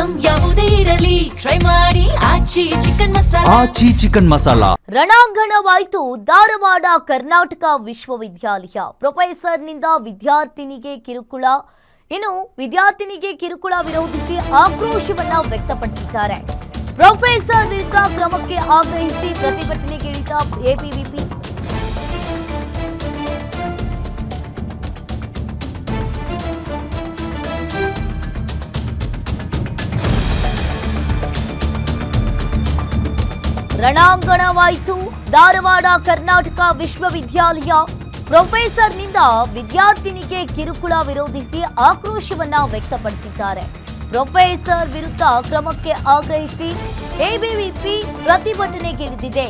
Item ಯಾವುದೇ ಇರಲಿ try ಮಾಡಿ ಆಚಿ ಚಿಕನ್ ಮಸಾಲಾ. ರಣಾಂಗಣವಾಯಿತು ಧಾರವಾಡ ಕರ್ನಾಟಕ ವಿಶ್ವವಿದ್ಯಾಲಯ. ಪ್ರೊಫೆಸರ್ನಿಂದ ವಿದ್ಯಾರ್ಥಿನಿಗೆ ಕಿರುಕುಳ. ಇನ್ನು ವಿದ್ಯಾರ್ಥಿನಿಗೆ ಕಿರುಕುಳ ವಿರೋಧಿಸಿ ಆಕ್ರೋಶವನ್ನ ವ್ಯಕ್ತಪಡಿಸಿದ್ದಾರೆ. ಪ್ರೊಫೆಸರ್ ವಿರುದ್ಧ ಕ್ರಮಕ್ಕೆ ಆಗ್ರಹಿಸಿ ಪ್ರತಿಭಟನೆಗಿಳಿದ ಎಬಿವಿಪಿ. ರಣಾಂಗಣವಾಯಿತು ಧಾರವಾಡ ಕರ್ನಾಟಕ ವಿಶ್ವವಿದ್ಯಾಲಯ. ಪ್ರೊಫೆಸರ್ನಿಂದ ವಿದ್ಯಾರ್ಥಿನಿಗೆ ಕಿರುಕುಳ ವಿರೋಧಿಸಿ ಆಕ್ರೋಶವನ್ನ ವ್ಯಕ್ತಪಡಿಸಿದ್ದಾರೆ. ಪ್ರೊಫೆಸರ್ ವಿರುದ್ಧ ಕ್ರಮಕ್ಕೆ ಆಗ್ರಹಿಸಿ ಎಬಿವಿಪಿ ಪ್ರತಿಭಟನೆಗಿಳಿದಿದೆ.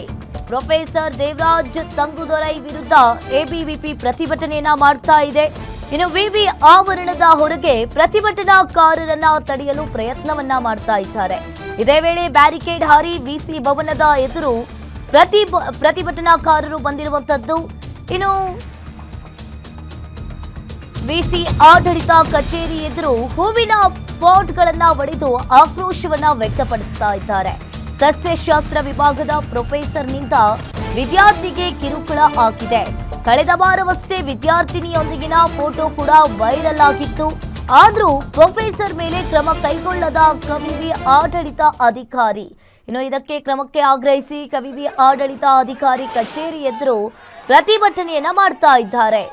ಪ್ರೊಫೆಸರ್ ದೇವರಾಜ್ ತಂಗುದೊರೈ ವಿರುದ್ಧ ಎಬಿವಿಪಿ ಪ್ರತಿಭಟನೆಯನ್ನ ಮಾಡ್ತಾ ಇದೆ. ಇನ್ನು ವಿವಿ ಆವರಣದ ಹೊರಗೆ ಪ್ರತಿಭಟನಾಕಾರರನ್ನ ತಡೆಯಲು ಪ್ರಯತ್ನವನ್ನ ಮಾಡ್ತಾ ಇದ್ದಾರೆ. ಇದೇ ವೇಳೆ ಬ್ಯಾರಿಕೇಡ್ ಹಾರಿ ವಿಸಿ ಭವನದ ಎದುರು ಪ್ರತಿಭಟನಾಕಾರರು ಬಂದಿರುವಂತದ್ದು. ಇನ್ನು ವಿಸಿ ಆಡಳಿತ ಕಚೇರಿ ಎದುರು ಹೂವಿನ ಪಾಟ್ಗಳನ್ನ ಒಡೆದು ಆಕ್ರೋಶವನ್ನ ವ್ಯಕ್ತಪಡಿಸ್ತಾ ಇದ್ದಾರೆ. ಸಸ್ಯಶಾಸ್ತ್ರ ವಿಭಾಗದ ಪ್ರೊಫೆಸರ್ನಿಂದ ವಿದ್ಯಾರ್ಥಿಗೆ ಕಿರುಕುಳ ಆಗಿದೆ. ಕಳೆದ ವಾರವಷ್ಟೇ ವಿದ್ಯಾರ್ಥಿನಿಯೊಂದಿಗಿನ ಫೋಟೋ ಕೂಡ ವೈರಲ್ ಆಗಿತ್ತು. ಆದ್ರೂ ಪ್ರೊಫೆಸರ್ ಮೇಲೆ ಕ್ರಮ ಕೈಗೊಳ್ಳದ ಕವಿವಿ ಆಡಳಿತ ಅಧಿಕಾರಿ. ಇನ್ನು ಇದಕ್ಕೆ ಕ್ರಮಕ್ಕೆ ಆಗ್ರಹಿಸಿ ಕವಿವಿ ಆಡಳಿತ ಅಧಿಕಾರಿ ಕಚೇರಿ ಎದುರು ಪ್ರತಿಭಟನೆಯನ್ನ ಮಾಡ್ತಾ ಇದ್ದಾರೆ.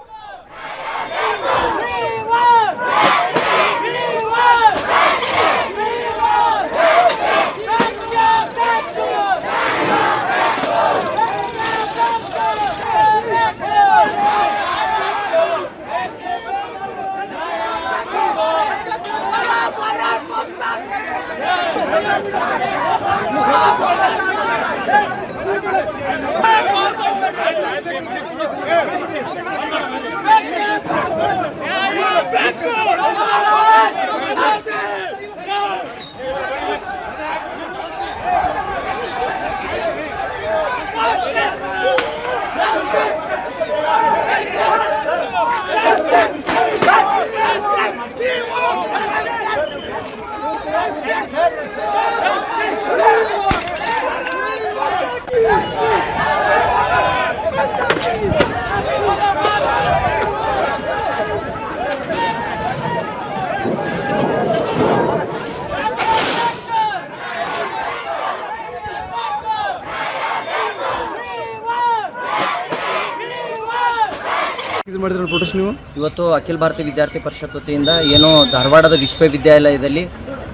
ಇವತ್ತು ಅಖಿಲ ಭಾರತೀಯ ವಿದ್ಯಾರ್ಥಿ ಪರಿಷತ್ ವತಿಯಿಂದ ಏನು ಧಾರವಾಡದ ವಿಶ್ವವಿದ್ಯಾಲಯದಲ್ಲಿ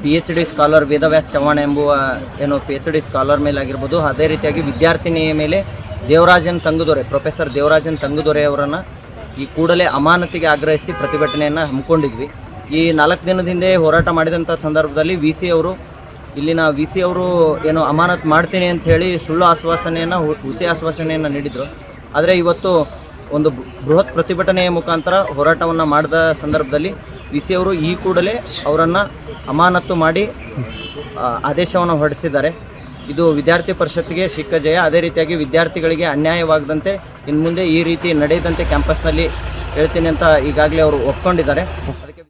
PhD ಸ್ಕಾಲರ್ ವೇದವ್ಯಾಸ್ ಚವ್ಹಾಣ್ ಎಂಬುವ ಏನು PhD ಸ್ಕಾಲರ್ ಮೇಲೆ ಆಗಿರ್ಬೋದು, ಅದೇ ರೀತಿಯಾಗಿ ವಿದ್ಯಾರ್ಥಿನಿಯ ಮೇಲೆ ದೇವರಾಜನ್ ತಂಗುದೊರೆ ಪ್ರೊಫೆಸರ್ ದೇವರಾಜನ್ ತಂಗುದೊರೆ ಅವರನ್ನು ಈ ಕೂಡಲೇ ಅಮಾನತಿಗೆ ಆಗ್ರಹಿಸಿ ಪ್ರತಿಭಟನೆಯನ್ನು ಹಮ್ಮಿಕೊಂಡಿದ್ವಿ. ಈ 4 ದಿನದ ಹಿಂದೆ ಹೋರಾಟ ಮಾಡಿದಂಥ ಸಂದರ್ಭದಲ್ಲಿ ಇಲ್ಲಿನ ವಿ ಸಿ ಅವರು ಏನು ಅಮಾನತು ಮಾಡ್ತೀನಿ ಅಂತ ಹೇಳಿ ಸುಳ್ಳು ಆಶ್ವಾಸನೆಯನ್ನು ಹುಸಿ ಆಶ್ವಾಸನೆಯನ್ನು ನೀಡಿದರು. ಆದರೆ ಇವತ್ತು ಒಂದು ಬೃಹತ್ ಪ್ರತಿಭಟನೆಯ ಮುಖಾಂತರ ಹೋರಾಟವನ್ನು ಮಾಡಿದ ಸಂದರ್ಭದಲ್ಲಿ ವಿ ಸಿ ಅವರು ಈ ಕೂಡಲೇ ಅವರನ್ನು ಅಮಾನತು ಮಾಡಿ ಆದೇಶವನ್ನು ಹೊರಡಿಸಿದ್ದಾರೆ. ಇದು ವಿದ್ಯಾರ್ಥಿ ಪರಿಷತ್ತಿಗೆ ಸಿಕ್ಕ ಜಯ. ಅದೇ ರೀತಿಯಾಗಿ ವಿದ್ಯಾರ್ಥಿಗಳಿಗೆ ಅನ್ಯಾಯವಾಗದಂತೆ ಇನ್ನು ಮುಂದೆ ಈ ರೀತಿ ನಡೆಯದಂತೆ ಕ್ಯಾಂಪಸ್ನಲ್ಲಿ ಹೇಳ್ತೀನಿ ಅಂತ ಈಗಾಗಲೇ ಅವರು ಒಪ್ಕೊಂಡಿದ್ದಾರೆ. ಅದಕ್ಕೆ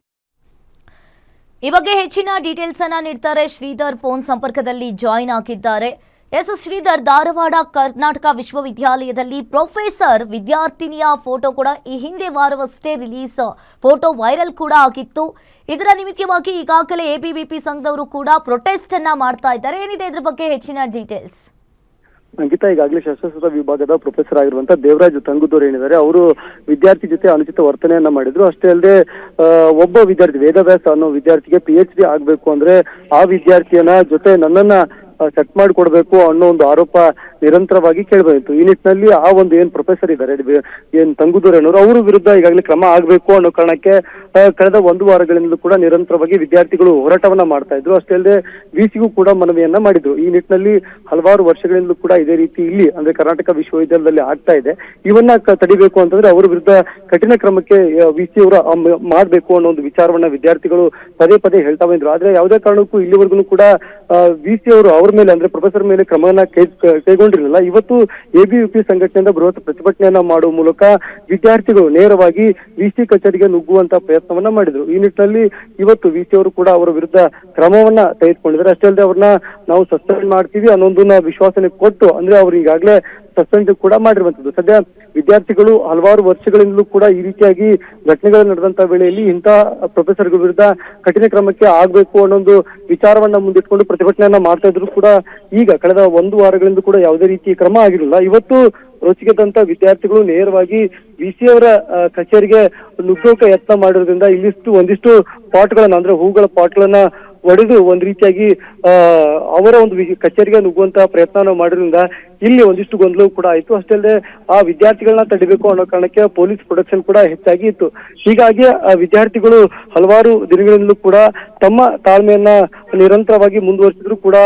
ಈ ಬಗ್ಗೆ ಹೆಚ್ಚಿನ ಡೀಟೇಲ್ಸ್ ಅನ್ನ ನೀಡ್ತಾರೆ ಶ್ರೀಧರ್ ಫೋನ್ ಸಂಪರ್ಕದಲ್ಲಿ ಜಾಯಿನ್ ಆಗಿದ್ದಾರೆ. ಎಸ್ ಶ್ರೀಧರ್, ಧಾರವಾಡ ಕರ್ನಾಟಕ ವಿಶ್ವವಿದ್ಯಾಲಯದಲ್ಲಿ ಪ್ರೊಫೆಸರ್ ವಿದ್ಯಾರ್ಥಿನಿಯ ಫೋಟೋ ಕೂಡ ಈ ಹಿಂದೆ ವಾರವಷ್ಟೇ ರಿಲೀಸ್ ಫೋಟೋ ವೈರಲ್ ಕೂಡ ಆಗಿತ್ತು. ಇದರ ನಿಮಿತ್ತವಾಗಿ ಈಗಾಗಲೇ ಎಬಿವಿಪಿ ಸಂಘದವರು ಕೂಡ ಪ್ರೊಟೆಸ್ಟ್ ಅನ್ನ ಮಾಡ್ತಾ ಇದ್ದಾರೆ. ಏನಿದೆ ಇದ್ರ ಬಗ್ಗೆ ಹೆಚ್ಚಿನ ಡೀಟೇಲ್ಸ್? ಅಂಕಿತಾ, ಈಗಾಗಲೇ ಶಸ್ತ್ರಸೂತ್ರ ವಿಭಾಗದ ಪ್ರೊಫೆಸರ್ ಆಗಿರುವಂತಹ ದೇವರಾಜ್ ತಂಗುದೊರೆ ಏನಿದ್ದಾರೆ, ಅವರು ವಿದ್ಯಾರ್ಥಿ ಜೊತೆ ಅನುಚಿತ ವರ್ತನೆಯನ್ನ ಮಾಡಿದ್ರು. ಅಷ್ಟೇ ಅಲ್ಲದೆ ಒಬ್ಬ ವಿದ್ಯಾರ್ಥಿ ವೇದವ್ಯಾಸ ಅನ್ನೋ ವಿದ್ಯಾರ್ಥಿಗೆ PhD ಆಗ್ಬೇಕು ಅಂದ್ರೆ ಆ ವಿದ್ಯಾರ್ಥಿಯನ್ನ ಜೊತೆ ನನ್ನನ್ನ ಸೆಟ್ ಮಾಡಿಕೊಡ್ಬೇಕು ಅನ್ನೋ ಒಂದು ಆರೋಪ ನಿರಂತರವಾಗಿ ಕೇಳಿಬಂದಿತ್ತು. ಈ ನಿಟ್ಟಿನಲ್ಲಿ ಆ ಒಂದು ಏನ್ ಪ್ರೊಫೆಸರ್ ಇದ್ದಾರೆ ಏನ್ ತಂಗುದೊರೆನವರು ಅವ್ರ ವಿರುದ್ಧ ಈಗಾಗಲೇ ಕ್ರಮ ಆಗ್ಬೇಕು ಅನ್ನೋ ಕಾರಣಕ್ಕೆ ಕಳೆದ 1 ವಾರಗಳಿಂದಲೂ ಕೂಡ ನಿರಂತರವಾಗಿ ವಿದ್ಯಾರ್ಥಿಗಳು ಹೋರಾಟವನ್ನ ಮಾಡ್ತಾ ಇದ್ರು. ಅಷ್ಟೇ ಅಲ್ಲದೆ ವಿಸಿಗೂ ಕೂಡ ಮನವಿಯನ್ನ ಮಾಡಿದ್ರು. ಈ ನಿಟ್ಟಿನಲ್ಲಿ ಹಲವಾರು ವರ್ಷಗಳಿಂದಲೂ ಕೂಡ ಇದೇ ರೀತಿ ಇಲ್ಲಿ ಅಂದ್ರೆ ಕರ್ನಾಟಕ ವಿಶ್ವವಿದ್ಯಾಲಯದಲ್ಲಿ ಆಗ್ತಾ ಇದೆ. ಇವನ್ನ ತಡಿಬೇಕು ಅಂತಂದ್ರೆ ಅವರ ವಿರುದ್ಧ ಕಠಿಣ ಕ್ರಮಕ್ಕೆ ವಿಸಿ ಅವರ ಮಾಡ್ಬೇಕು ಅನ್ನೋ ಒಂದು ವಿಚಾರವನ್ನ ವಿದ್ಯಾರ್ಥಿಗಳು ಪದೇ ಪದೇ ಹೇಳ್ತಾ ಬಂದ್ರು. ಆದ್ರೆ ಯಾವುದೇ ಕಾರಣಕ್ಕೂ ಇಲ್ಲಿವರೆಗೂ ಕೂಡ VC ಅವರು ಅವ್ರ ಮೇಲೆ ಅಂದ್ರೆ ಪ್ರೊಫೆಸರ್ ಮೇಲೆ ಕ್ರಮವನ್ನ ಕೈಗೊಂಡಿರಲಿಲ್ಲ. ಇವತ್ತು ABVP ಸಂಘಟನೆಯಿಂದ ಬೃಹತ್ ಪ್ರತಿಭಟನೆಯನ್ನ ಮಾಡುವ ಮೂಲಕ ವಿದ್ಯಾರ್ಥಿಗಳು ನೇರವಾಗಿ VC ಕಚೇರಿಗೆ ನುಗ್ಗುವಂತ ಪ್ರಯತ್ನವನ್ನ ಮಾಡಿದ್ರು. ಈ ನಿಟ್ಟಿನಲ್ಲಿ ಇವತ್ತು VC ಅವರು ಕೂಡ ಅವರ ವಿರುದ್ಧ ಕ್ರಮವನ್ನ ತೆಗೆದುಕೊಂಡಿದ್ದಾರೆ. ಅಷ್ಟೇ ಅಲ್ಲದೆ ಅವ್ರನ್ನ ನಾವು ಸಸ್ಪೆಂಡ್ ಮಾಡ್ತೀವಿ ಅನ್ನೊಂದನ್ನ ವಿಶ್ವಾಸನೆ ಕೊಟ್ಟು ಅಂದ್ರೆ ಅವ್ರು ಈಗಾಗಲೇ ಸಸ್ಪೆಂಡ್ ಕೂಡ ಮಾಡಿರುವಂತದ್ದು. ಸದ್ಯ ವಿದ್ಯಾರ್ಥಿಗಳು ಹಲವಾರು ವರ್ಷಗಳಿಂದಲೂ ಕೂಡ ಈ ರೀತಿಯಾಗಿ ಘಟನೆಗಳು ನಡೆದಂತ ವೇಳೆಯಲ್ಲಿ ಇಂಥ ಪ್ರೊಫೆಸರ್ಗಳ ವಿರುದ್ಧ ಕಠಿಣ ಕ್ರಮಕ್ಕೆ ಆಗ್ಬೇಕು ಅನ್ನೊಂದು ವಿಚಾರವನ್ನ ಮುಂದಿಟ್ಕೊಂಡು ಪ್ರತಿಭಟನೆಯನ್ನ ಮಾಡ್ತಾ ಇದ್ರು ಕೂಡ ಈಗ ಕಳೆದ 1 ವಾರಗಳಿಂದ ಕೂಡ ಯಾವುದೇ ರೀತಿ ಕ್ರಮ ಆಗಿರಲಿಲ್ಲ. ಇವತ್ತು ರೋಚಿಗೆದಂತ ವಿದ್ಯಾರ್ಥಿಗಳು ನೇರವಾಗಿ VC ಅವರ ಕಚೇರಿಗೆ ನುಗ್ಗೋಕೆ ಯತ್ನ ಮಾಡಿರೋದ್ರಿಂದ ಒಂದಿಷ್ಟು ಪಾಟ್ಗಳನ್ನ ಅಂದ್ರೆ ಹೂಗಳ ಪಾಟ್ಗಳನ್ನ ಒಡೆದು ಒಂದ್ ರೀತಿಯಾಗಿ ಅವರ ಒಂದು ಕಚೇರಿಗೆ ನುಗ್ಗುವಂತ ಪ್ರಯತ್ನ ಮಾಡಿದ್ರಿಂದ ಇಲ್ಲಿ ಒಂದಿಷ್ಟು ಗೊಂದಲವೂ ಕೂಡ ಆಯ್ತು. ಅಷ್ಟೇ ಅಲ್ಲದೆ ಆ ವಿದ್ಯಾರ್ಥಿಗಳನ್ನ ತಡಿಬೇಕು ಅನ್ನೋ ಕಾರಣಕ್ಕೆ ಪೊಲೀಸ್ ಪ್ರೊಡಕ್ಷನ್ ಕೂಡ ಹೆಚ್ಚಾಗಿ ಇತ್ತು. ಹೀಗಾಗಿ ವಿದ್ಯಾರ್ಥಿಗಳು ಹಲವಾರು ದಿನಗಳಿಂದಲೂ ಕೂಡ ತಮ್ಮ ತಾಳ್ಮೆಯನ್ನ ನಿರಂತರವಾಗಿ ಮುಂದುವರಿಸಿದ್ರು ಕೂಡ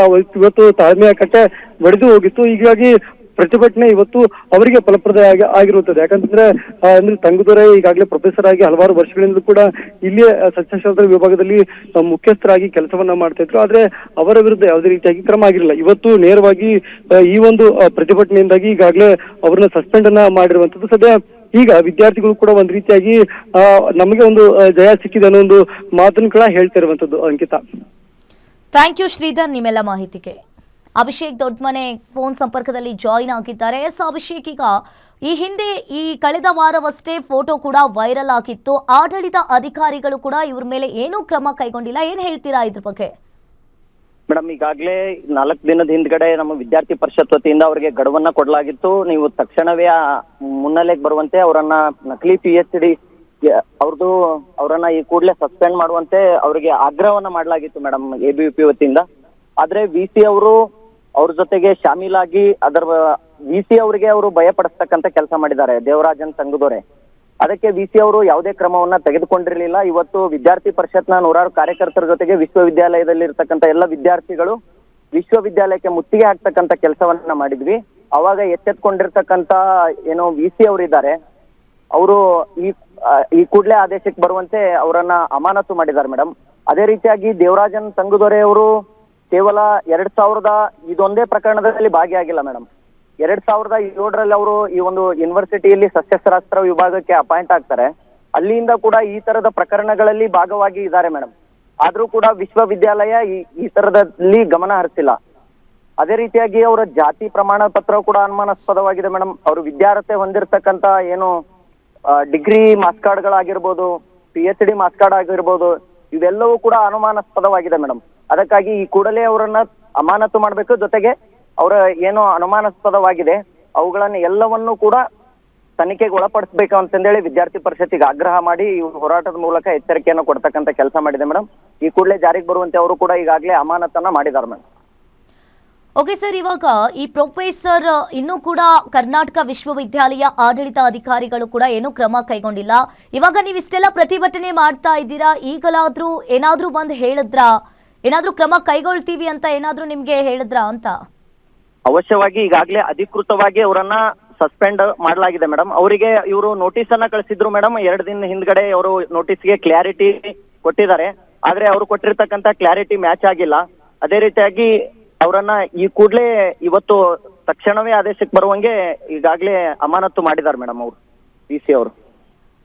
ಇವತ್ತು ತಾಳ್ಮೆಯ ಕಟ್ಟೆ ಒಡೆದು ಹೋಗಿತ್ತು. ಹೀಗಾಗಿ ಪ್ರತಿಭಟನೆ ಇವತ್ತು ಅವರಿಗೆ ಫಲಪ್ರದ ಆಗಿರುತ್ತದೆ. ಯಾಕಂತಂದ್ರೆ ಅಂದ್ರೆ ತಂಗುದೊರೆ ಈಗಾಗಲೇ ಪ್ರೊಫೆಸರ್ ಆಗಿ ಹಲವಾರು ವರ್ಷಗಳಿಂದಲೂ ಕೂಡ ಇಲ್ಲಿಯೇ ಸಸ್ಯಶಾಸ್ತ್ರ ವಿಭಾಗದಲ್ಲಿ ಮುಖ್ಯಸ್ಥರಾಗಿ ಕೆಲಸವನ್ನ ಮಾಡ್ತಾ ಇದ್ರು. ಆದ್ರೆ ಅವರ ವಿರುದ್ಧ ಯಾವುದೇ ರೀತಿಯಾಗಿ ಕ್ರಮ ಆಗಿರಲಿಲ್ಲ. ಇವತ್ತು ನೇರವಾಗಿ ಈ ಒಂದು ಪ್ರತಿಭಟನೆಯಿಂದಾಗಿ ಈಗಾಗಲೇ ಅವ್ರನ್ನ ಸಸ್ಪೆಂಡ್ ಅನ್ನ ಮಾಡಿರುವಂತದ್ದು. ಸದ್ಯ ಈಗ ವಿದ್ಯಾರ್ಥಿಗಳು ಕೂಡ ಒಂದ್ ರೀತಿಯಾಗಿ ನಮಗೆ ಒಂದು ಜಯ ಸಿಕ್ಕಿದೆ ಅನ್ನೋ ಒಂದು ಮಾತನ್ನು ಕೂಡ ಹೇಳ್ತಾ ಇರುವಂತದ್ದು. ಅಂಕಿತಾ, ಥ್ಯಾಂಕ್ ಯು ಶ್ರೀಧರ್ ನಿಮ್ಮೆಲ್ಲ ಮಾಹಿತಿಗೆ. ಅಭಿಷೇಕ್ ದೊಡ್ಡಮನೆ ಫೋನ್ ಸಂಪರ್ಕದಲ್ಲಿ ಜಾಯಿನ್ ಆಗಿದ್ದಾರೆ. ಅಭಿಷೇಕ್, ಈಗ ಈ ಹಿಂದೆ ಕಳೆದ ವಾರವಷ್ಟೇ ಫೋಟೋ ಕೂಡ ವೈರಲ್ ಆಗಿತ್ತು. ಆಡಳಿತ ಅಧಿಕಾರಿಗಳು ಕೂಡ ಇವ್ರ ಮೇಲೆ ಏನೂ ಕ್ರಮ ಕೈಗೊಂಡಿಲ್ಲ. ಏನ್ ಹೇಳ್ತೀರಾ ಇದ್ರ ಬಗ್ಗೆ? ಮೇಡಮ್, ಈಗಾಗಲೇ 4 ದಿನದ ಹಿಂದ್ಗಡೆ ನಮ್ಮ ವಿದ್ಯಾರ್ಥಿ ಪರಿಷತ್ ವತಿಯಿಂದ ಅವರಿಗೆ ಗಡುವನ್ನ ಕೊಡಲಾಗಿತ್ತು. ನೀವು ತಕ್ಷಣವೇ ಮುನ್ನೆಲೆಗೆ ಬರುವಂತೆ ಅವರನ್ನ ನಕಲಿ PhD ಅವರನ್ನ ಈ ಕೂಡಲೇ ಸಸ್ಪೆಂಡ್ ಮಾಡುವಂತೆ ಅವರಿಗೆ ಆಗ್ರಹವನ್ನ ಮಾಡಲಾಗಿತ್ತು ಮೇಡಮ್ ABVP ವತಿಯಿಂದ. ಆದ್ರೆ VC ಅವರು ಅವ್ರ ಜೊತೆಗೆ ಶಾಮೀಲಾಗಿ VC ಅವರಿಗೆ ಅವರು ಭಯಪಡಿಸ್ತಕ್ಕಂಥ ಕೆಲಸ ಮಾಡಿದ್ದಾರೆ, ದೇವರಾಜನ್ ತಂಗುದೊರೆ. ಅದಕ್ಕೆ VC ಅವರು ಯಾವುದೇ ಕ್ರಮವನ್ನ ತೆಗೆದುಕೊಂಡಿರಲಿಲ್ಲ. ಇವತ್ತು ವಿದ್ಯಾರ್ಥಿ ಪರಿಷತ್ನ 100 ಕಾರ್ಯಕರ್ತರ ಜೊತೆಗೆ ವಿಶ್ವವಿದ್ಯಾಲಯದಲ್ಲಿ ಇರ್ತಕ್ಕಂಥ ಎಲ್ಲ ವಿದ್ಯಾರ್ಥಿಗಳು ವಿಶ್ವವಿದ್ಯಾಲಯಕ್ಕೆ ಮುತ್ತಿಗೆ ಹಾಕ್ತಕ್ಕಂಥ ಕೆಲಸವನ್ನ ಮಾಡಿದ್ವಿ. ಅವಾಗ ಎಚ್ಚೆತ್ಕೊಂಡಿರ್ತಕ್ಕಂಥ ಏನೋ VC ಅವರಿದ್ದಾರೆ, ಅವರು ಈ ಕೂಡಲೇ ಆದೇಶಕ್ಕೆ ಬರುವಂತೆ ಅವರನ್ನ ಅಮಾನತು ಮಾಡಿದ್ದಾರೆ ಮೇಡಮ್. ಅದೇ ರೀತಿಯಾಗಿ ದೇವರಾಜನ್ ತಂಗುದೊರೆ ಅವರು ಕೇವಲ 2000 ಇದೊಂದೇ ಪ್ರಕರಣದಲ್ಲಿ ಭಾಗಿಯಾಗಿಲ್ಲ ಮೇಡಮ್. 2007ರಲ್ಲಿ ಅವರು ಈ ಒಂದು ಯೂನಿವರ್ಸಿಟಿಯಲ್ಲಿ ಸಸ್ಯಶಾಸ್ತ್ರ ವಿಭಾಗಕ್ಕೆ ಅಪಾಯಿಂಟ್ ಆಗ್ತಾರೆ. ಅಲ್ಲಿಂದ ಕೂಡ ಈ ತರದ ಪ್ರಕರಣಗಳಲ್ಲಿ ಭಾಗವಾಗಿ ಇದ್ದಾರೆ ಮೇಡಮ್. ಆದ್ರೂ ಕೂಡ ವಿಶ್ವವಿದ್ಯಾಲಯ ಈ ತರದಲ್ಲಿ ಗಮನ ಹರಿಸಿಲ್ಲ. ಅದೇ ರೀತಿಯಾಗಿ ಅವರ ಜಾತಿ ಪ್ರಮಾಣ ಪತ್ರ ಕೂಡ ಅನುಮಾನಾಸ್ಪದವಾಗಿದೆ ಮೇಡಮ್. ಅವರು ವಿದ್ಯಾರ್ಹತೆ ಹೊಂದಿರತಕ್ಕಂತ ಏನು ಡಿಗ್ರಿ ಮಾರ್ಕ್ಸ್ ಕಾರ್ಡ್ಗಳಾಗಿರ್ಬೋದು, PhD ಮಾರ್ಕ್ಸ್ ಕಾರ್ಡ್ ಆಗಿರ್ಬೋದು, ಇವೆಲ್ಲವೂ ಕೂಡ ಅನುಮಾನಾಸ್ಪದವಾಗಿದೆ ಮೇಡಮ್. ಅದಕ್ಕಾಗಿ ಈ ಕೂಡಲೇ ಅವರನ್ನ ಅಮಾನತು ಮಾಡಬೇಕು. ಜೊತೆಗೆ ಅವರ ಏನು ಅನುಮಾನಾಸ್ಪದವಾಗಿದೆ ಅವುಗಳನ್ನ ಎಲ್ಲವನ್ನೂ ಕೂಡ ತನಿಖೆಗೆ ಒಳಪಡಿಸಬೇಕು ಅಂತಂದೇಳಿ ವಿದ್ಯಾರ್ಥಿ ಪರಿಷತ್ತಿಗೆ ಆಗ್ರಹ ಮಾಡಿ ಈ ಹೋರಾಟದ ಮೂಲಕ ಎಚ್ಚರಿಕೆಯನ್ನು ಕೊಡ್ತಕ್ಕಂಥ ಕೆಲಸ ಮಾಡಿದೆ ಮೇಡಮ್. ಈ ಕೂಡಲೇ ಜಾರಿಗೆ ಬರುವಂತೆ ಅವರು ಕೂಡ ಈಗಾಗಲೇ ಅಮಾನತನ್ನ ಮಾಡಿದ್ದಾರೆ ಮೇಡಮ್. ಓಕೆ ಸರ್, ಇವಾಗ ಈ ಪ್ರೊಫೆಸರ್ ಇನ್ನೂ ಕೂಡ ಕರ್ನಾಟಕ ವಿಶ್ವವಿದ್ಯಾಲಯ ಆಡಳಿತ ಅಧಿಕಾರಿಗಳು ಕೂಡ ಏನೂ ಕ್ರಮ ಕೈಗೊಂಡಿಲ್ಲ. ಇವಾಗ ನೀವು ಇಷ್ಟೆಲ್ಲ ಪ್ರತಿಭಟನೆ ಮಾಡ್ತಾ ಇದ್ದೀರಾ, ಈಗಲಾದ್ರೂ ಏನಾದ್ರೂ ಬಂದು ಹೇಳಿದ್ರಾ, ಏನಾದ್ರೂ ಕ್ರಮ ಕೈಗೊಳ್ತೀವಿ ಅಂತ ಏನಾದ್ರೂ ನಿಮ್ಗೆ ಹೇಳಿದ್ರಾ ಅಂತ? ಅವಶ್ಯವಾಗಿ ಈಗಾಗಲೇ ಅಧಿಕೃತವಾಗಿ ಅವರನ್ನ ಸಸ್ಪೆಂಡ್ ಮಾಡಲಾಗಿದೆ ಮೇಡಮ್. ಅವರಿಗೆ ಇವರು ನೋಟಿಸ್ ಅನ್ನ ಕಳಿಸಿದ್ರು ಮೇಡಮ್. 2 ದಿನ ಹಿಂದ್ಗಡೆ ಅವರು ನೋಟಿಸ್ಗೆ ಕ್ಲಾರಿಟಿ ಕೊಟ್ಟಿದ್ದಾರೆ. ಆದ್ರೆ ಅವರು ಕೊಟ್ಟಿರ್ತಕ್ಕಂಥ ಕ್ಲಾರಿಟಿ ಮ್ಯಾಚ್ ಆಗಿಲ್ಲ. ಅದೇ ರೀತಿಯಾಗಿ ಅವರನ್ನ ಈ ಕೂಡಲೇ ಇವತ್ತು ತಕ್ಷಣವೇ ಆದೇಶಕ್ಕೆ ಬರುವಂಗೆ ಈಗಾಗಲೇ ಅಮಾನತು ಮಾಡಿದ್ದಾರೆ ಮೇಡಮ್ ಅವರು VC ಅವರು.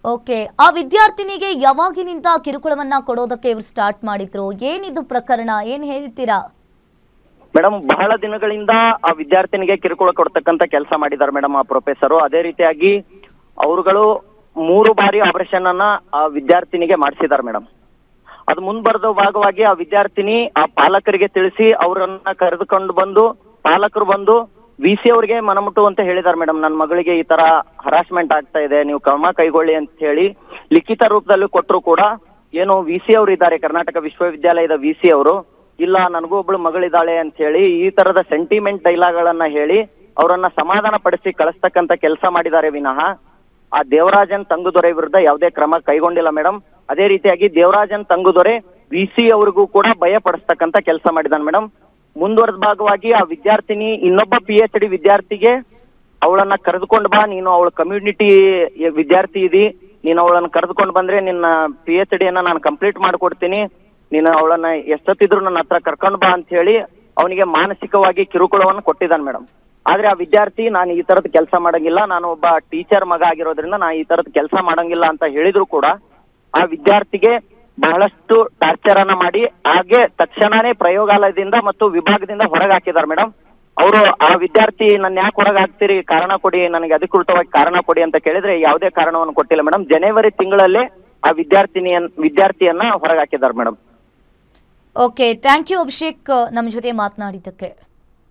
ಓಕೆ, ಆ ವಿದ್ಯಾರ್ಥಿನಿಗೆ ಯಾವಾಗಿನಿಂದ ಕಿರುಕುಳವನ್ನ ಕೊಡೋದಕ್ಕೆ ಇವರು ಸ್ಟಾರ್ಟ್ ಮಾಡಿದ್ರು? ಏನಿದು ಪ್ರಕರಣ, ಏನ್ ಹೇಳ್ತೀರಾ? ಮೇಡಮ್, ಬಹಳ ದಿನಗಳಿಂದ ಆ ವಿದ್ಯಾರ್ಥಿನಿಗೆ ಕಿರುಕುಳ ಕೊಡ್ತಕ್ಕಂಥ ಕೆಲಸ ಮಾಡಿದ್ದಾರೆ ಮೇಡಮ್ ಆ ಪ್ರೊಫೆಸರು. ಅದೇ ರೀತಿಯಾಗಿ ಅವರುಗಳು 3 ಬಾರಿ ಆಪರೇಷನ್ ಅನ್ನ ಆ ವಿದ್ಯಾರ್ಥಿನಿಗೆ ಮಾಡಿಸಿದ್ದಾರೆ ಮೇಡಮ್. ಅದು ಮುಂಬರದ ಭಾಗವಾಗಿ ಆ ವಿದ್ಯಾರ್ಥಿನಿ ಆ ಪಾಲಕರಿಗೆ ತಿಳಿಸಿ ಅವರನ್ನ ಕರೆದುಕೊಂಡು ಬಂದು ಪಾಲಕರು ಬಂದು VC ಅವರಿಗೆ ಮನಮುಟ್ಟುವಂತೆ ಹೇಳಿದ್ದಾರೆ ಮೇಡಮ್. ನನ್ನ ಮಗಳಿಗೆ ಈ ತರ ಹರಾಸ್ಮೆಂಟ್ ಆಗ್ತಾ ಇದೆ, ನೀವು ಕ್ರಮ ಕೈಗೊಳ್ಳಿ ಅಂತ ಹೇಳಿ ಲಿಖಿತ ರೂಪದಲ್ಲಿ ಕೊಟ್ಟರು ಕೂಡ ಏನು VC ಅವರು ಇದ್ದಾರೆ, ಕರ್ನಾಟಕ ವಿಶ್ವವಿದ್ಯಾಲಯದ VC ಅವರು, ಇಲ್ಲ ನನಗೂ ಒಬ್ಳು ಮಗಳಿದ್ದಾಳೆ ಅಂತ ಹೇಳಿ ಈ ತರದ ಸೆಂಟಿಮೆಂಟ್ ಡೈಲಾಗ್ಗಳನ್ನ ಹೇಳಿ ಅವರನ್ನ ಸಮಾಧಾನ ಪಡಿಸಿ ಕಳಿಸ್ತಕ್ಕಂಥ ಕೆಲಸ ಮಾಡಿದ್ದಾರೆ ವಿನಃ ಆ ದೇವರಾಜನ್ ತಂಗುದೊರೆ ವಿರುದ್ಧ ಯಾವುದೇ ಕ್ರಮ ಕೈಗೊಂಡಿಲ್ಲ ಮೇಡಮ್. ಅದೇ ರೀತಿಯಾಗಿ ದೇವರಾಜನ್ ತಂಗುದೊರೆ VC ಅವರಿಗೂ ಕೂಡ ಭಯ ಪಡಿಸ್ತಕ್ಕಂಥ ಕೆಲಸ ಮಾಡಿದಾನೆ ಮೇಡಮ್. ಮುಂದುವರೆದ ಭಾಗವಾಗಿ ಆ ವಿದ್ಯಾರ್ಥಿನಿ ಇನ್ನೊಬ್ಬ PhD ವಿದ್ಯಾರ್ಥಿಗೆ ಅವಳನ್ನ ಕರೆದುಕೊಂಡು ಬಾ, ನೀನು ಅವಳ ಕಮ್ಯುನಿಟಿ ವಿದ್ಯಾರ್ಥಿ ಇದಿ, ನೀನು ಅವಳನ್ನ ಕರೆದುಕೊಂಡು ಬಂದ್ರೆ ನಿನ್ನ PhD ಅನ್ನ ನಾನು ಕಂಪ್ಲೀಟ್ ಮಾಡ್ಕೊಡ್ತೀನಿ, ನೀನು ಅವಳನ್ನ ಎಷ್ಟೊತ್ತಿದ್ರು ನನ್ನ ಹತ್ರ ಕರ್ಕೊಂಡು ಬಾ ಅಂತ ಹೇಳಿ ಅವನಿಗೆ ಮಾನಸಿಕವಾಗಿ ಕಿರುಕುಳವನ್ನು ಕೊಟ್ಟಿದ್ದಾನೆ ಮೇಡಮ್. ಆದ್ರೆ ಆ ವಿದ್ಯಾರ್ಥಿ ನಾನು ಈ ತರದ ಕೆಲಸ ಮಾಡಂಗಿಲ್ಲ, ನಾನು ಒಬ್ಬ ಟೀಚರ್ ಮಗ ಆಗಿರೋದ್ರಿಂದ ನಾನು ಈ ತರದ ಕೆಲಸ ಮಾಡಂಗಿಲ್ಲ ಅಂತ ಹೇಳಿದ್ರು ಕೂಡ ಆ ವಿದ್ಯಾರ್ಥಿಗೆ ಬಹಳಷ್ಟು ಟಾರ್ಚರ್ ಅನ್ನ ಮಾಡಿ ಹಾಗೆ ತಕ್ಷಣನೇ ಪ್ರಯೋಗಾಲಯದಿಂದ ಮತ್ತು ವಿಭಾಗದಿಂದ ಹೊರಗೆ ಹಾಕಿದ್ದಾರೆ ಮೇಡಮ್. ಅವರು ಆ ವಿದ್ಯಾರ್ಥಿ ನನ್ನ ಯಾಕೆ ಹೊರಗೆ ಹಾಕ್ತೀರಿ, ಕಾರಣ ಕೊಡಿ, ನನಗೆ ಅಧಿಕೃತವಾಗಿ ಕಾರಣ ಕೊಡಿ ಅಂತ ಕೇಳಿದ್ರೆ ಯಾವುದೇ ಕಾರಣವನ್ನು ಕೊಟ್ಟಿಲ್ಲ ಮೇಡಮ್. ಜನವರಿ ತಿಂಗಳಲ್ಲೇ ಆ ವಿದ್ಯಾರ್ಥಿಯನ್ನ ಹೊರಗೆ ಹಾಕಿದ್ದಾರೆ madam. Okay, thank you Abhishek ನಮ್ಮ ಜೊತೆ ಮಾತನಾಡಿದ್ದಕ್ಕೆ.